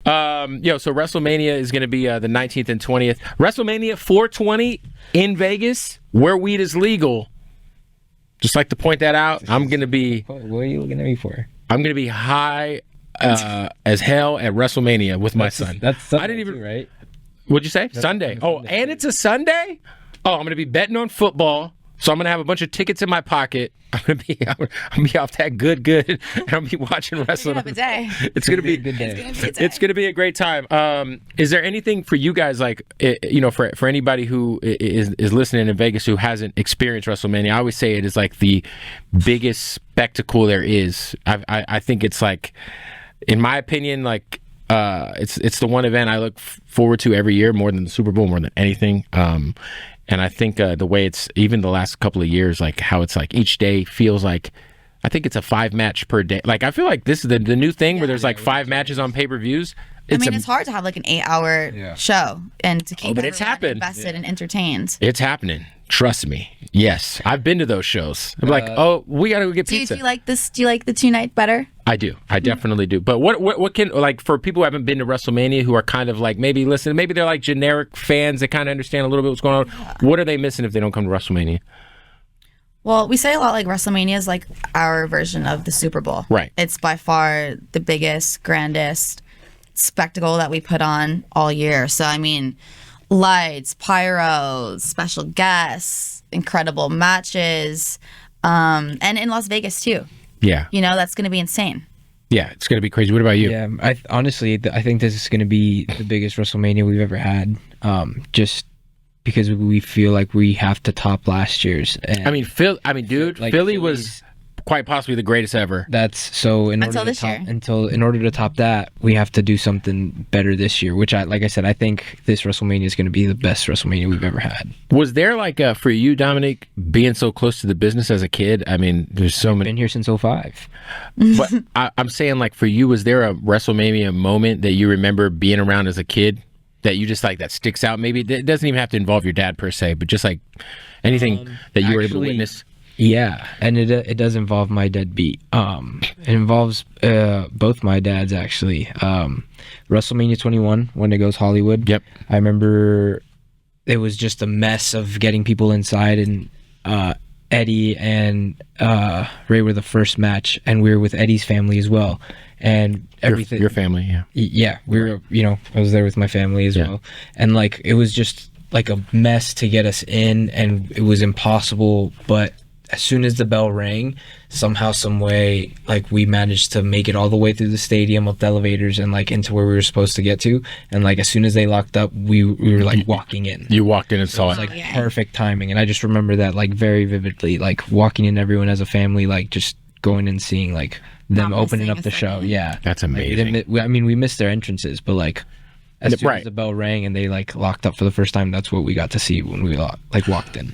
So WrestleMania is going to be the 19th and 20th. WrestleMania 420 in Vegas, where weed is legal. Just like to point that out. I'm going to be... What are you looking at me for? I'm going to be high as hell at WrestleMania with my son. That's Sunday, I didn't even... too, right? What'd you say? Sunday. Oh, and it's a Sunday? Oh, I'm going to be betting on football. So I'm going to have a bunch of tickets in my pocket. I'm going to be off that good, and I'll be watching wrestling. Have a day. It's going to be a good day. It's going to be a great time. Is there anything for you guys, like, for anybody who is listening in Vegas who hasn't experienced WrestleMania? I always say it is like the biggest spectacle there is. I think it's like, in my opinion, like, it's the one event I look forward to every year more than the Super Bowl, more than anything. And I think the way it's, even the last couple of years, like how it's like each day feels like, I think it's a 5 match per day. Like, I feel like this is the new thing where there's like 5 matches on pay-per-views. It's hard to have like an 8-hour show and to keep everyone invested and entertained. It's happening. Trust me. Yes. I've been to those shows. I'm like, we got to go get pizza. Do you like this? Do you like the 2-night better? I do. I definitely do. But what can, like, for people who haven't been to WrestleMania, who are kind of like, maybe they're like generic fans that kind of understand a little bit what's going on. What are they missing if they don't come to WrestleMania? Well, we say a lot like WrestleMania is like our version of the Super Bowl. Right. It's by far the biggest, grandest spectacle that we put on all year. So, I mean, lights, pyros, special guests, incredible matches, and in Las Vegas too. Yeah. That's going to be insane. Yeah, it's going to be crazy. What about you? Yeah, honestly, I think this is going to be the biggest WrestleMania we've ever had. Just because we feel like we have to top last year's. And Philly was quite possibly the greatest ever. That's so. In order to top that, we have to do something better this year. Which like I said, I think this WrestleMania is going to be the best WrestleMania we've ever had. Was there like for you, Dominik, being so close to the business as a kid? I mean, there's so many. Been here since 2005. But I'm saying, like, for you, was there a WrestleMania moment that you remember being around as a kid that you just like that sticks out? Maybe it doesn't even have to involve your dad per se, but just like anything that you were able to witness. Yeah, and it does involve my deadbeat. It involves both my dads, actually. WrestleMania 21, when it goes Hollywood. Yep. I remember it was just a mess of getting people inside, and Eddie and Ray were the first match, and we were with Eddie's family as well. And everything. Your family, yeah. Yeah, we were, I was there with my family as well. And like, it was just like a mess to get us in, and it was impossible, but as soon as the bell rang, somehow, some way, like, we managed to make it all the way through the stadium up the elevators and like into where we were supposed to get to. And like, as soon as they locked up, we were like walking in. You walked in and saw it. It was like perfect timing. And I just remember that like very vividly, like walking in, everyone as a family, like just going and seeing like them opening up the show. Yeah, that's amazing. Like, we missed their entrances, but like as soon as the bell rang and they like locked up for the first time, that's what we got to see when we like walked in.